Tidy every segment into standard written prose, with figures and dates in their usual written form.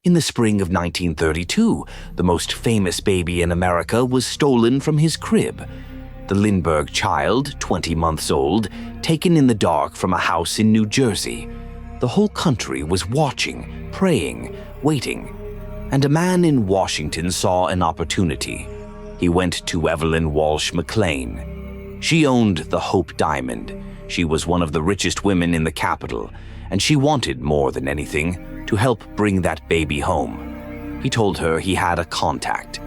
In the spring of 1932, the most famous baby in America was stolen from his crib. The Lindbergh child, 20 months old, taken in the dark from a house in New Jersey. The whole country was watching, praying, waiting. And a man in Washington saw an opportunity. He went to Evelyn Walsh McLean. She owned the Hope Diamond. She was one of the richest women in the capital, and she wanted more than anything to help bring that baby home. He told her he had a contact,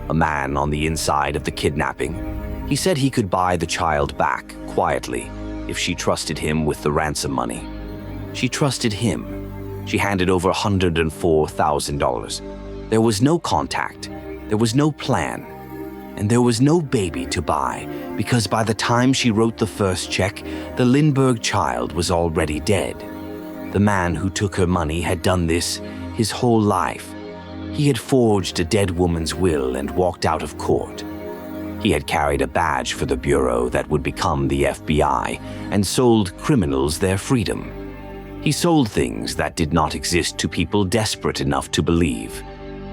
a man on the inside of the kidnapping. He said he could buy the child back quietly if she trusted him with the ransom money. She trusted him. She handed over $104,000. There was no contact, there was no plan, and there was no baby to buy because by the time she wrote the first check, the Lindbergh child was already dead. The man who took her money had done this his whole life. He had forged a dead woman's will and walked out of court. He had carried a badge for the bureau that would become the FBI and sold criminals their freedom. He sold things that did not exist to people desperate enough to believe.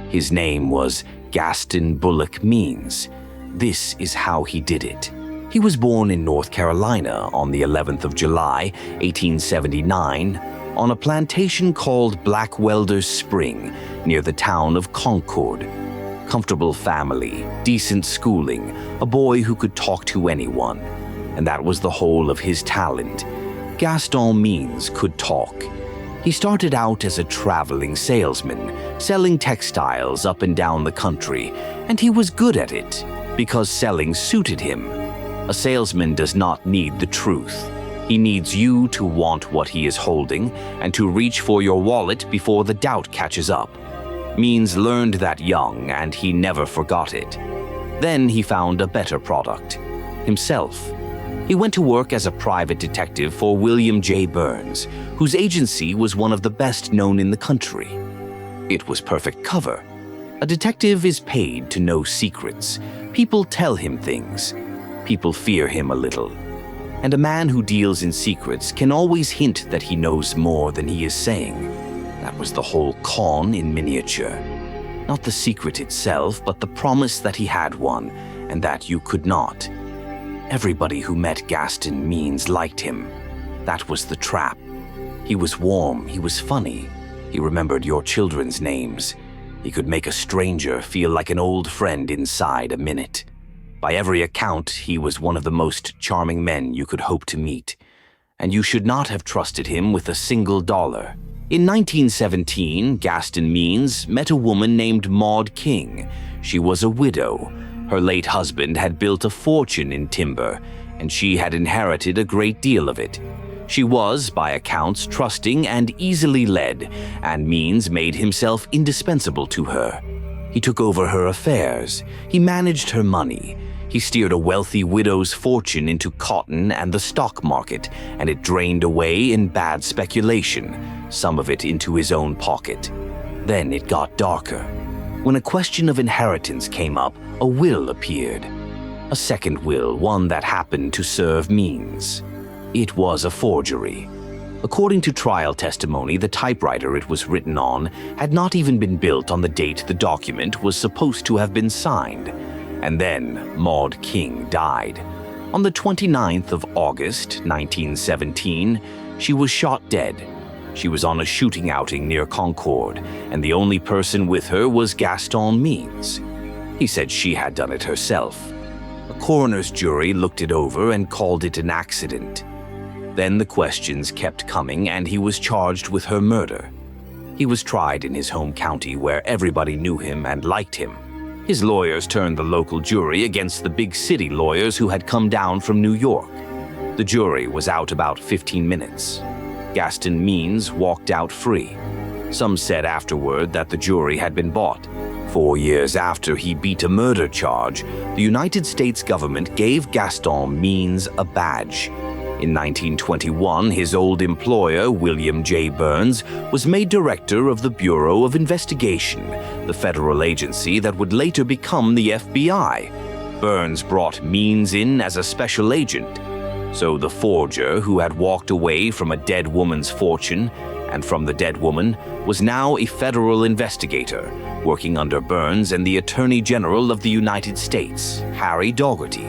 His name was Gaston Means. This is how he did it. He was born in North Carolina on the 11th of July, 1879, on a plantation called Blackwelder's Spring near the town of Concord. Comfortable family, decent schooling, a boy who could talk to anyone. And that was the whole of his talent. Gaston Means could talk. He started out as a traveling salesman, selling textiles up and down the country, and he was good at it because selling suited him. A salesman does not need the truth. He needs you to want what he is holding and to reach for your wallet before the doubt catches up. Means learned that young, and he never forgot it. Then he found a better product, himself. He went to work as a private detective for William J. Burns, whose agency was one of the best known in the country. It was perfect cover. A detective is paid to know secrets. People tell him things. People fear him a little. And a man who deals in secrets can always hint that he knows more than he is saying. That was the whole con in miniature. Not the secret itself, but the promise that he had one, and that you could not. Everybody who met Gaston Means liked him. That was the trap. He was warm, he was funny. He remembered your children's names. He could make a stranger feel like an old friend inside a minute. By every account, he was one of the most charming men you could hope to meet. And you should not have trusted him with a single dollar. In 1917, Gaston Means met a woman named Maud King. She was a widow. Her late husband had built a fortune in timber, and she had inherited a great deal of it. She was, by accounts, trusting and easily led, and Means made himself indispensable to her. He took over her affairs. He managed her money. He steered a wealthy widow's fortune into cotton and the stock market, and it drained away in bad speculation, some of it into his own pocket. Then it got darker. When a question of inheritance came up, a will appeared. A second will, one that happened to serve Means. It was a forgery. According to trial testimony, the typewriter it was written on had not even been built on the date the document was supposed to have been signed. And then Maud King died. On the 29th of August, 1917, she was shot dead. She was on a shooting outing near Concord, and the only person with her was Gaston Means. He said she had done it herself. A coroner's jury looked it over and called it an accident. Then the questions kept coming, and he was charged with her murder. He was tried in his home county where everybody knew him and liked him. His lawyers turned the local jury against the big city lawyers who had come down from New York. The jury was out about 15 minutes. Gaston Means walked out free. Some said afterward that the jury had been bought. 4 years after he beat a murder charge, the United States government gave Gaston Means a badge. In 1921, his old employer, William J. Burns, was made director of the Bureau of Investigation, the federal agency that would later become the FBI. Burns brought Means in as a special agent. So the forger who had walked away from a dead woman's fortune and from the dead woman, was now a federal investigator working under Burns and the Attorney General of the United States, Harry Daugherty.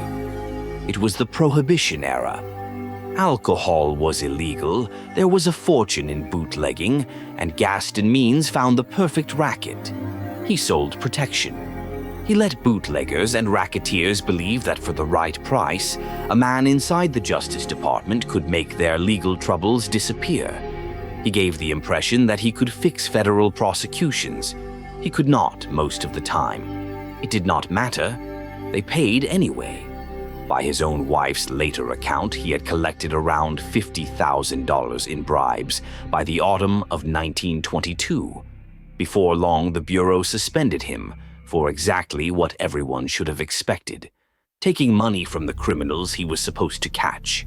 It was the Prohibition era. Alcohol was illegal, there was a fortune in bootlegging, and Gaston Means found the perfect racket. He sold protection. He let bootleggers and racketeers believe that for the right price, a man inside the Justice Department could make their legal troubles disappear. He gave the impression that he could fix federal prosecutions. He could not most of the time. It did not matter. They paid anyway. By his own wife's later account, he had collected around $50,000 in bribes by the autumn of 1922. Before long, the Bureau suspended him for exactly what everyone should have expected, taking money from the criminals he was supposed to catch.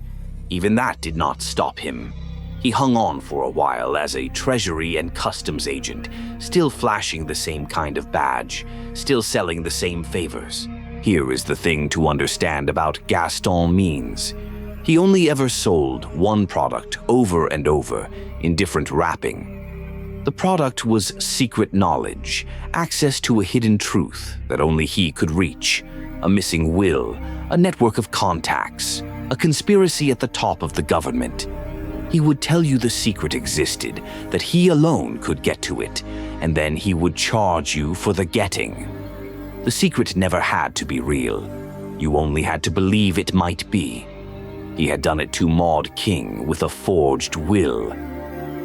Even that did not stop him. He hung on for a while as a Treasury and Customs agent, still flashing the same kind of badge, still selling the same favors. Here is the thing to understand about Gaston Means. He only ever sold one product over and over in different wrapping. The product was secret knowledge, access to a hidden truth that only he could reach, a missing will, a network of contacts, a conspiracy at the top of the government. He would tell you the secret existed, that he alone could get to it, and then he would charge you for the getting. The secret never had to be real. You only had to believe it might be. He had done it to Maud King with a forged will.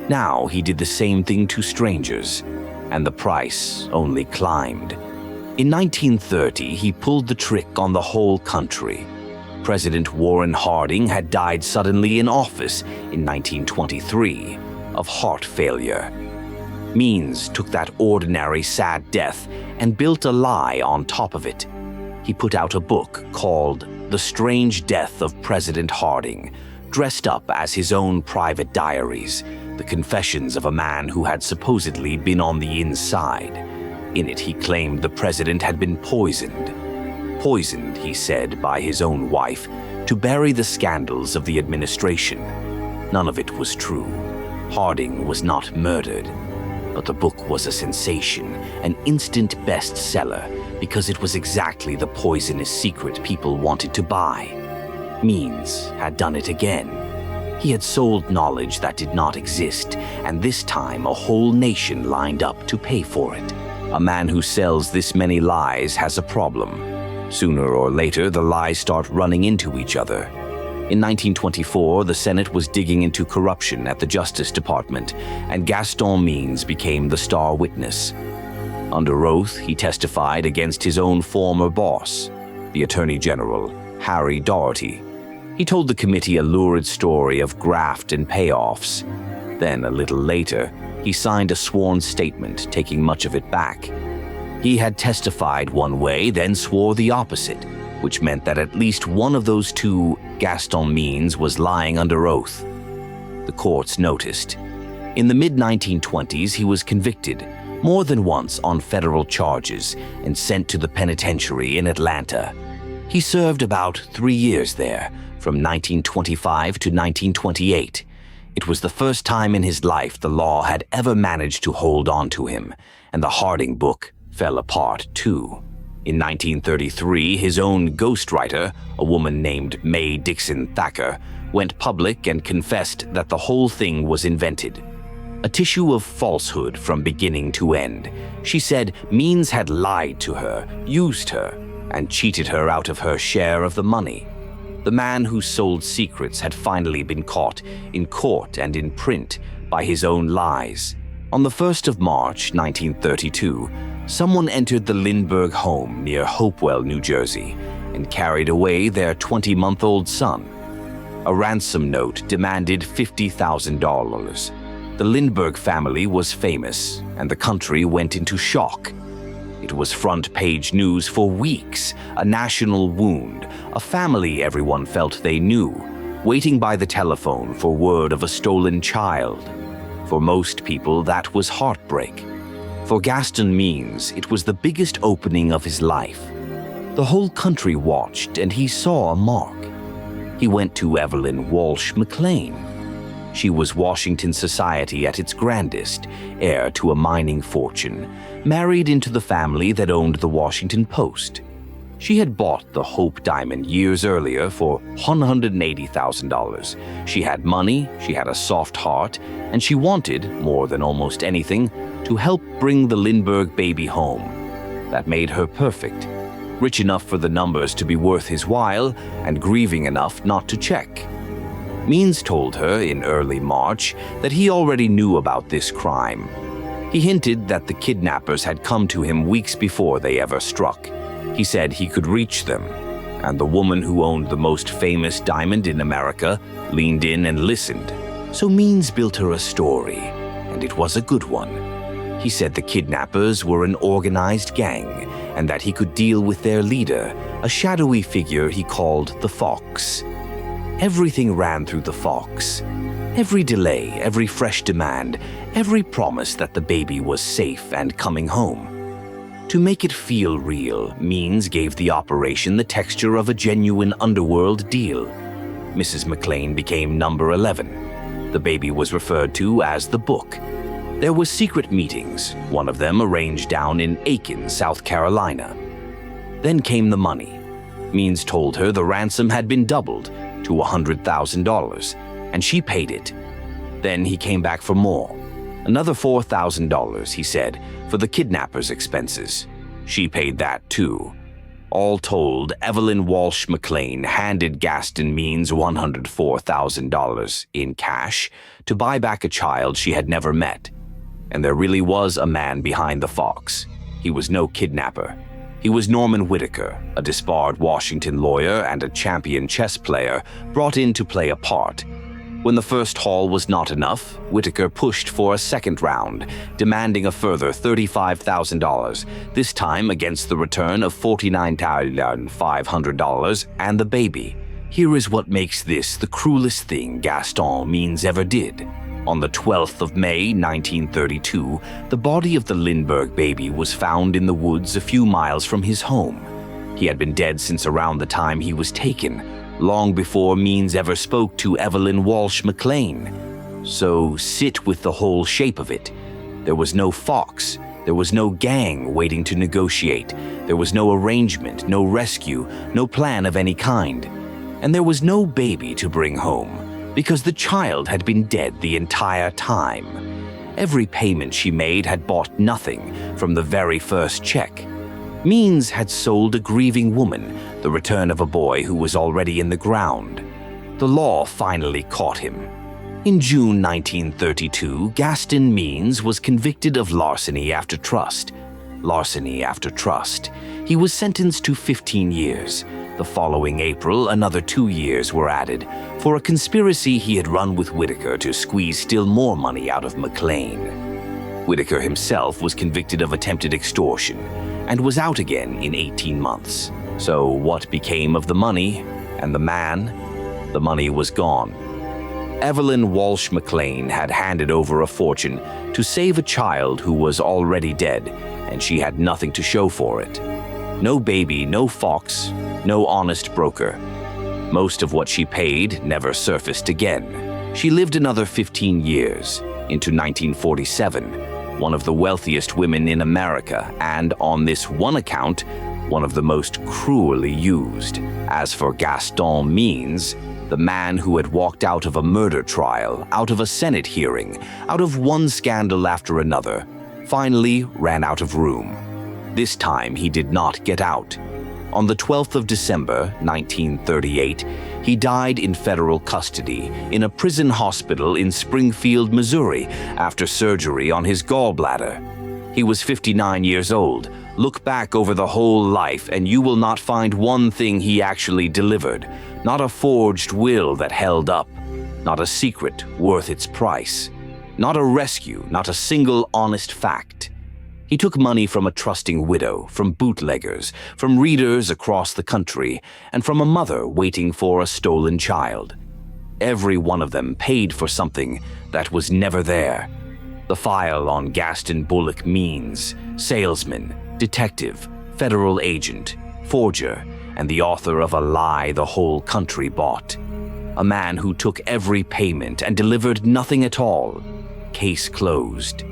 Now he did the same thing to strangers, and the price only climbed. In 1930, he pulled the trick on the whole country. President Warren Harding had died suddenly in office in 1923 of heart failure. Means took that ordinary sad death and built a lie on top of it. He put out a book called The Strange Death of President Harding, dressed up as his own private diaries, the confessions of a man who had supposedly been on the inside. In it, he claimed the president had been poisoned. Poisoned, he said, by his own wife, to bury the scandals of the administration. None of it was true. Harding was not murdered. But the book was a sensation, an instant bestseller, because it was exactly the poisonous secret people wanted to buy. Means had done it again. He had sold knowledge that did not exist, and this time a whole nation lined up to pay for it. A man who sells this many lies has a problem. Sooner or later, the lies start running into each other. In 1924, the Senate was digging into corruption at the Justice Department, and Gaston Means became the star witness. Under oath, he testified against his own former boss, the Attorney General, Harry Daugherty. He told the committee a lurid story of graft and payoffs. Then, a little later, he signed a sworn statement, taking much of it back. He had testified one way, then swore the opposite, which meant that at least one of those two, Gaston Means, was lying under oath. The courts noticed. In the mid-1920s, he was convicted more than once on federal charges and sent to the penitentiary in Atlanta. He served about 3 years there, from 1925 to 1928. It was the first time in his life the law had ever managed to hold on to him, and the Harding book fell apart too. In 1933, his own ghostwriter, a woman named Mae Dixon Thacker, went public and confessed that the whole thing was invented. A tissue of falsehood from beginning to end. She said Means had lied to her, used her, and cheated her out of her share of the money. The man who sold secrets had finally been caught in court and in print by his own lies. On the 1st of March, 1932, someone entered the Lindbergh home near Hopewell, New Jersey, and carried away their 20-month-old son. A ransom note demanded $50,000. The Lindbergh family was famous, and the country went into shock. It was front-page news for weeks, a national wound, a family everyone felt they knew, waiting by the telephone for word of a stolen child. For most people, that was heartbreak. For Gaston Means, it was the biggest opening of his life. The whole country watched, and he saw a mark. He went to Evelyn Walsh McLean. She was Washington society at its grandest, heir to a mining fortune, married into the family that owned the Washington Post. She had bought the Hope Diamond years earlier for $180,000. She had money, she had a soft heart, and she wanted, more than almost anything, to help bring the Lindbergh baby home. That made her perfect. Rich enough for the numbers to be worth his while, and grieving enough not to check. Means told her in early March that he already knew about this crime. He hinted that the kidnappers had come to him weeks before they ever struck. He said he could reach them, and the woman who owned the most famous diamond in America leaned in and listened. So Means built her a story, and it was a good one. He said the kidnappers were an organized gang, and that he could deal with their leader, a shadowy figure he called the Fox. Everything ran through the Fox. Every delay, every fresh demand, every promise that the baby was safe and coming home. To make it feel real, Means gave the operation the texture of a genuine underworld deal. Mrs. McLean became number 11. The baby was referred to as the Book. There were secret meetings, one of them arranged down in Aiken, South Carolina. Then came the money. Means told her the ransom had been doubled to $100,000, and she paid it. Then he came back for more. Another $4,000, he said, for the kidnappers' expenses. She paid that too. All told, Evelyn Walsh McLean handed Gaston Means $104,000 in cash to buy back a child she had never met. And there really was a man behind the Fox. He was no kidnapper. He was Norman Whitaker, a disbarred Washington lawyer and a champion chess player brought in to play a part. When the first haul was not enough, Whitaker pushed for a second round, demanding a further $35,000, this time against the return of $49,500 and the baby. Here is what makes this the cruelest thing Gaston Means ever did. On the 12th of May, 1932, the body of the Lindbergh baby was found in the woods a few miles from his home. He had been dead since around the time he was taken, long before Means ever spoke to Evelyn Walsh McLean. So sit with the whole shape of it. There was no Fox. There was no gang waiting to negotiate. There was no arrangement, no rescue, no plan of any kind. And there was no baby to bring home, because the child had been dead the entire time. Every payment she made had bought nothing from the very first check. Means had sold a grieving woman the return of a boy who was already in the ground. The law finally caught him. In June 1932, Gaston Means was convicted of larceny after trust. Larceny after trust. He was sentenced to 15 years. The following April, another 2 years were added for a conspiracy he had run with Whitaker to squeeze still more money out of McLean. Whitaker himself was convicted of attempted extortion and was out again in 18 months. So what became of the money and the man? The money was gone. Evelyn Walsh McLean had handed over a fortune to save a child who was already dead, and she had nothing to show for it. No baby, no Fox, no honest broker. Most of what she paid never surfaced again. She lived another 15 years, into 1947, one of the wealthiest women in America, and on this one account, one of the most cruelly used. As for Gaston Means, the man who had walked out of a murder trial, out of a Senate hearing, out of one scandal after another, finally ran out of room. This time he did not get out. On the 12th of December, 1938, he died in federal custody in a prison hospital in Springfield, Missouri, after surgery on his gallbladder. He was 59 years old. Look back over the whole life and you will not find one thing he actually delivered. Not a forged will that held up. Not a secret worth its price. Not a rescue, not a single honest fact. He took money from a trusting widow, from bootleggers, from readers across the country, and from a mother waiting for a stolen child. Every one of them paid for something that was never there. The file on Gaston Bullock Means, salesman, detective, federal agent, forger, and the author of a lie the whole country bought. A man who took every payment and delivered nothing at all. Case closed.